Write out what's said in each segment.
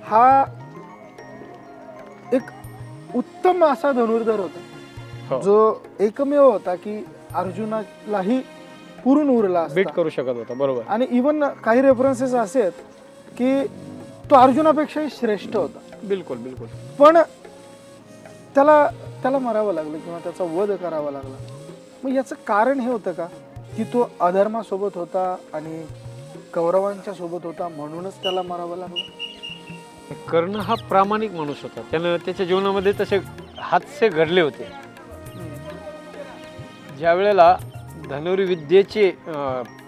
हा एक उत्तम असा धनुर्धर होता, हो. जो एकमेव होता की अर्जुनालाही पुरून उरला बीट असता. करू शकत होता. बरोबर. आणि इवन काही रेफरन्सेस असे आहेत की तो अर्जुनापेक्षाही श्रेष्ठ होता, बिलकुल बिलकुल. पण त्याला त्याला मरावं लागलं किंवा त्याचा वध करावा लागला. मग याचं कारण हे होतं का की तो अधर्मासोबत होता आणि कौरवांच्या सोबत होता म्हणूनच त्याला मारावं लागलं? कर्ण हा प्रामाणिक माणूस होता. त्यानं त्याच्या जीवनामध्ये तसे हादसे घडले होते. ज्या वेळेला धनुर्विद्येची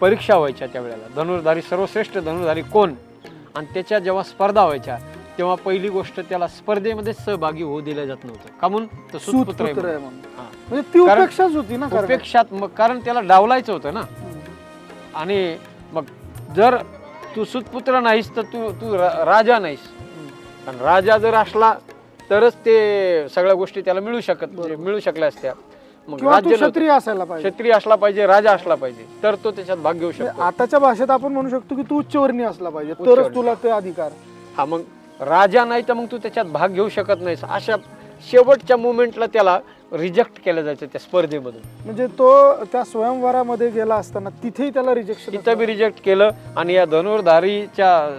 परीक्षा व्हायच्या, त्यावेळेला धनुर्धारी सर्वश्रेष्ठ धनुर्धारी कोण, आणि त्याच्या जेव्हा स्पर्धा व्हायच्या तेव्हा पहिली गोष्ट त्याला स्पर्धेमध्ये सहभागी होऊ दिलं जात नव्हतं. का म्हणून? तर सूतपुत्र आहे सूतपुत्र आहे म्हणून. म्हणून. हा. म्हणजे ती कारण- उपेक्षाच होती ना. उपेक्षात्मक, कारण त्याला डावलायचं होतं ना. आणि मग जर तू सूतपुत्र नाहीस तर तू तू राजा नाहीस. कारण राजा जर असला तरच ते सगळ्या गोष्टी त्याला मिळू शकल्या असत्या. मग राज्य क्षत्रिय असायला पाहिजे, क्षत्रिय असला पाहिजे, राजा असला पाहिजे, तर तो त्याच्यात भाग घेऊ शकतो. आताच्या भाषेत आपण म्हणू शकतो की तू उच्चवर्णीय असला पाहिजे तरच तुला ते अधिकार. हा, मग राजा नाही तर मग तू त्याच्यात भाग घेऊ शकत नाहीस. अशा शेवटच्या मुमेंटला त्याला रिजेक्ट केलं जायचं त्या स्पर्धेमधून. म्हणजे तो त्या स्वयंवरामध्ये गेला असताना तिथेही त्याला रिजेक्शन. तिथं बी रिजेक्ट केलं, आणि या धनुर्धारीच्या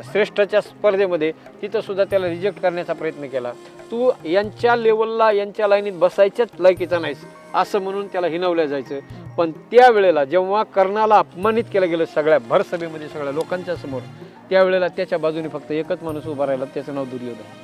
श्रेष्ठच्या स्पर्धेमध्ये तिथं सुद्धा त्याला रिजेक्ट करण्याचा प्रयत्न केला. तू यांच्या लेवलला, यांच्या लाईनीत बसायच्याच लायकीचा नाहीस असं म्हणून त्याला हिनवलं जायचं. पण त्यावेळेला जेव्हा कर्णाला अपमानित केलं गेलं सगळ्या भरसभेमध्ये, सगळ्या लोकांच्या समोर, त्यावेळेला त्याच्या बाजूने फक्त एकच माणूस उभा राहिला, त्याचं नाव दुर्योधन.